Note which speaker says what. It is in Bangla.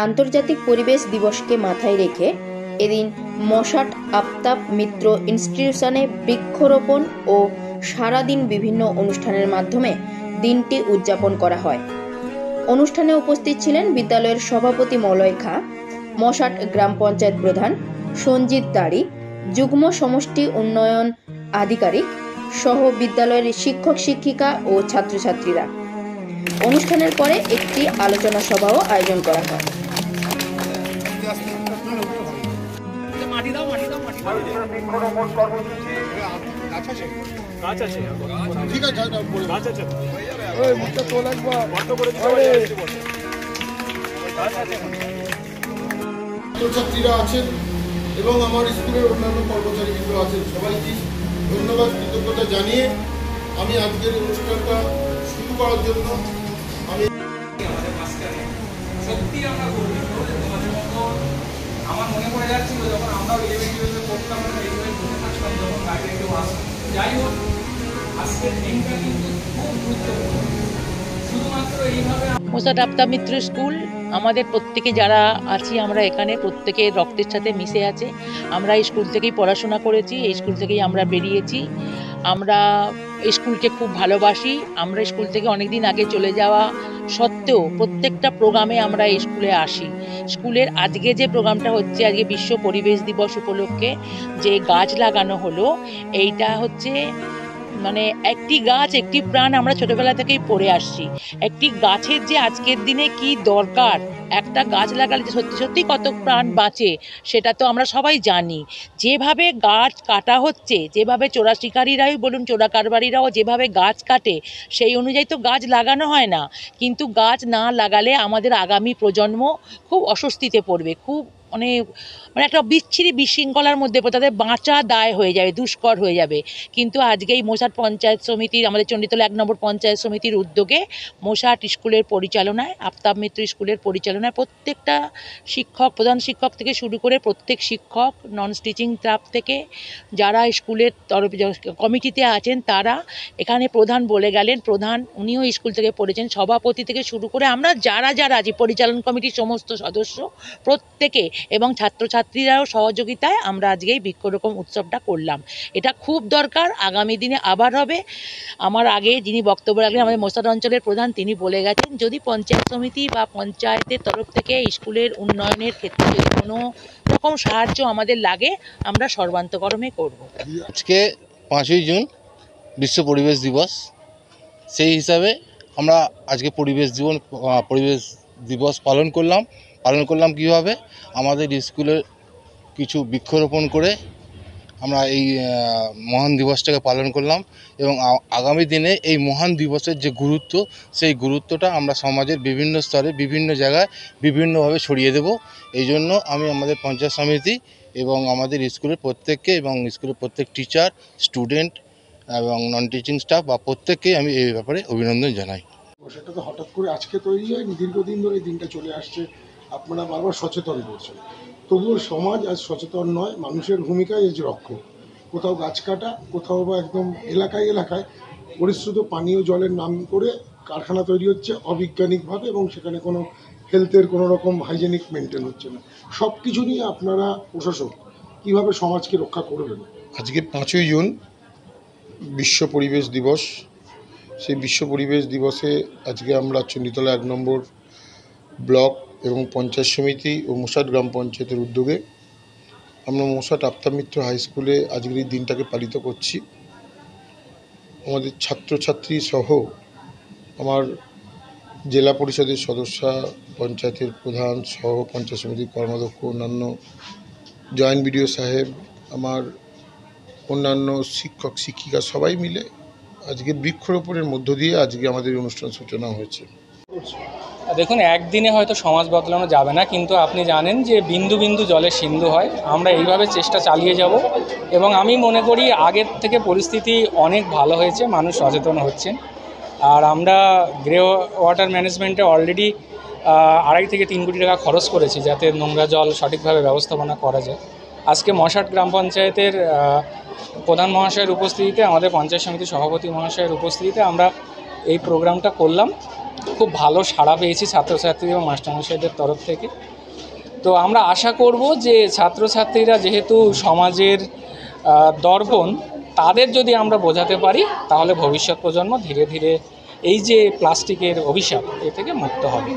Speaker 1: আন্তর্জাতিক পরিবেশ দিবসকে মাথায় রেখে এদিন মশাট আফতাব মিত্র ইনস্টিটিউশনে বৃক্ষরোপণ ও সারাদিন বিভিন্ন অনুষ্ঠানের মাধ্যমে দিনটি উদযাপন করা হয়। অনুষ্ঠানে উপস্থিত ছিলেন বিদ্যালয়ের সভাপতি মলয় খাঁ, মশাট গ্রাম পঞ্চায়েত প্রধান সঞ্জিত দাড়ি, যুগ্ম সমষ্টি উন্নয়ন আধিকারিক সহ বিদ্যালয়ের শিক্ষক শিক্ষিকা ও ছাত্রছাত্রীরা। অনুষ্ঠানের পরে একটি আলোচনা সভাও আয়োজন করা হয়।
Speaker 2: ছাত্রছাত্রীরা আছেন এবং আমার স্কুলের অন্যান্য কর্মচারীবৃন্দ আছেন, সবাইকে ধন্যবাদ কৃতজ্ঞতা জানিয়ে আমি আজকের অনুষ্ঠানটা শুরু করার জন্য আমি
Speaker 3: সত্যি আমরা গর্বিত যে তোমাদের মতো আমার মনে পড়ে যাচ্ছিল যখন আমরা ইলেভেন পড়তাম এইভাবে বসে থাকতাম যখন বাইরে কেউ আসতাম। যাই হোক, আজকের দিনটা কিন্তু খুব গুরুত্বপূর্ণ। শুধুমাত্র এইভাবে
Speaker 4: মশাট আফতাব মিত্র স্কুল আমাদের প্রত্যেকে যারা আছি আমরা এখানে প্রত্যেকের রক্তের সাথে মিশে আছে। আমরা এই স্কুল থেকেই পড়াশোনা করেছি, এই স্কুল থেকেই আমরা বেরিয়েছি। আমরা এই স্কুলকে খুব ভালোবাসি। আমরা স্কুল থেকে অনেক দিন আগে চলে যাওয়া সত্ত্বেও প্রত্যেকটা প্রোগ্রামে আমরা এই স্কুলে আসি। স্কুলের আজকে যে প্রোগ্রামটা হচ্ছে, আজকে বিশ্ব পরিবেশ দিবস উপলক্ষে যে গাছ লাগানো হলো, এইটা হচ্ছে মানে একটি গাছ একটি প্রাণ আমরা ছোটবেলা থেকেই পড়ে আসছি। একটি গাছের যে আজকের দিনে কি দরকার, একটা গাছ লাগালে যে সত্যি সত্যি কত প্রাণ বাঁচে সেটা তো আমরা সবাই জানি। যেভাবে গাছ কাটা হচ্ছে, যেভাবে চোরা শিকারীরাই বলুন, চোরা কারবারিরাও যেভাবে গাছ কাটে, সেই অনুযায়ী তো গাছ লাগানো হয় না। কিন্তু গাছ না লাগালে আমাদের আগামী প্রজন্ম খুব অস্বস্তিতে পড়বে, খুব মানে একটা বিচ্ছিরি বিশৃঙ্খলার মধ্যে তাদের বাঁচা দায় হয়ে যাবে, দুষ্কর হয়ে যাবে। কিন্তু আজকে এই মশাট পঞ্চায়েত সমিতির, আমাদের চণ্ডীতলা 1 নম্বর পঞ্চায়েত সমিতির উদ্যোগে মশাট স্কুলের পরিচালনায়, আফতাব মিত্র স্কুলের পরিচালনায় প্রত্যেকটা শিক্ষক, প্রধান শিক্ষক থেকে শুরু করে প্রত্যেক শিক্ষক, নন টিচিং স্টাফ থেকে যারা স্কুলের তরফে কমিটিতে আছেন তারা, এখানে প্রধান বলে গেলেন, প্রধান উনিও স্কুল থেকে পড়েছেন, সভাপতি থেকে শুরু করে আমরা যারা যারা আছি, পরিচালন কমিটির সমস্ত সদস্য প্রত্যেকে এবং ছাত্রছাত্রীরাও সহযোগিতায় আমরা আজকে এই বৃক্ষরোপণ উৎসবটা করলাম। এটা খুব দরকার, আগামী দিনে আবার হবে। আমার আগে যিনি বক্তব্য রাখলেন আমাদের মশাট অঞ্চলের প্রধান, তিনি বলে গেছেন যদি পঞ্চায়েত সমিতি বা পঞ্চায়েতের তরফ থেকে স্কুলের উন্নয়নের ক্ষেত্রে যদি কোনো রকম সাহায্য আমাদের লাগে আমরা সর্বান্তকরণে করব।
Speaker 5: আজকে 5ই জুন বিশ্ব পরিবেশ দিবস, সেই হিসাবে আমরা আজকে পরিবেশ দিবস পালন করলাম কীভাবে, আমাদের স্কুলের কিছু বৃক্ষরোপণ করে আমরা এই মহান দিবসটাকে পালন করলাম এবং আগামী দিনে এই মহান দিবসের যে গুরুত্ব, সেই গুরুত্বটা আমরা সমাজের বিভিন্ন স্তরে বিভিন্ন জায়গায় বিভিন্নভাবে ছড়িয়ে দেব। এই জন্য আমি আমাদের পঞ্চায়েত সমিতি এবং আমাদের স্কুলের প্রত্যেককে এবং স্কুলের প্রত্যেক টিচার, স্টুডেন্ট এবং নন টিচিং স্টাফ বা প্রত্যেককে আমি এই ব্যাপারে অভিনন্দন জানাই।
Speaker 2: সেটা তো হঠাৎ করে আজকে তৈরি হয়নি, দীর্ঘদিন ধরে এই দিনটা চলে আসছে। আপনারা বারবার সচেতন করছেন, তবুও সমাজ আজ সচেতন নয়। মানুষের ভূমিকায় আজ রক্ষক। কোথাও গাছ কাটা, কোথাও বা একদম এলাকায় এলাকায় পরিশ্রুত পানীয় জলের নাম করে কারখানা তৈরি হচ্ছে অবৈজ্ঞানিকভাবে, এবং সেখানে কোনো হেলথের কোনো রকম হাইজেনিক মেনটেন হচ্ছে না। সব কিছু নিয়ে আপনারা প্রশাসক কীভাবে সমাজকে রক্ষা করবেন?
Speaker 6: আজকে 5ই জুন বিশ্ব পরিবেশ দিবস। সেই বিশ্ব পরিবেশ দিবসে আজকে আমরা চণ্ডীতলা 1 নম্বর ব্লক এবং পঞ্চায়েত সমিতি ও মশাট গ্রাম পঞ্চায়েতের উদ্যোগে আমরা মশাট আফতাব মিত্র হাই স্কুলে আজকের এই দিনটাকে পালিত করছি। আমাদের ছাত্রছাত্রী সহ আমার জেলা পরিষদের সদস্যা, পঞ্চায়েতের প্রধান সহ পঞ্চায়েত সমিতির কর্মাধ্যক্ষ, অন্যান্য জয়েন্ট বিডিও সাহেব, আমার অন্যান্য শিক্ষক শিক্ষিকা সবাই মিলে আজকে বৃক্ষরোপণের মধ্য দিয়ে আজকে আমাদের অনুষ্ঠান সূচনা হয়েছে।
Speaker 3: দেখুন, একদিনে হয়তো সমাজ বদলানো যাবে না, কিন্তু আপনি জানেন যে বিন্দু বিন্দু জলে সিন্ধু হয়। আমরা এইভাবে চেষ্টা চালিয়ে যাব এবং আমি মনে করি আগের থেকে পরিস্থিতি অনেক ভালো হয়েছে, মানুষ সচেতন হচ্ছেন। আর আমরা গ্রে ওয়াটার ম্যানেজমেন্টে অলরেডি 2.5 থেকে 3 কোটি টাকা খরচ করেছি যাতে নোংরা জল সঠিকভাবে ব্যবস্থাপনা করা যায়। আজকে মশাট গ্রাম পঞ্চায়েতের প্রধান মহাশয়ের উপস্থিতিতে, আমাদের পঞ্চায়েত সমিতির সভাপতি মহাশয়ের উপস্থিতিতে আমরা এই প্রোগ্রামটা করলাম। খুব ভালো সাড়া পেয়েছি ছাত্রছাত্রী এবং মাস্টারমশাইদের তরফ থেকে। তো আমরা আশা করব যে ছাত্রছাত্রীরা যেহেতু সমাজের দর্পণ, তাদের যদি আমরা বোঝাতে পারি তাহলে ভবিষ্যৎ প্রজন্ম ধীরে ধীরে এই যে প্লাস্টিকের অভিশাপ এ থেকে মুক্ত হবে।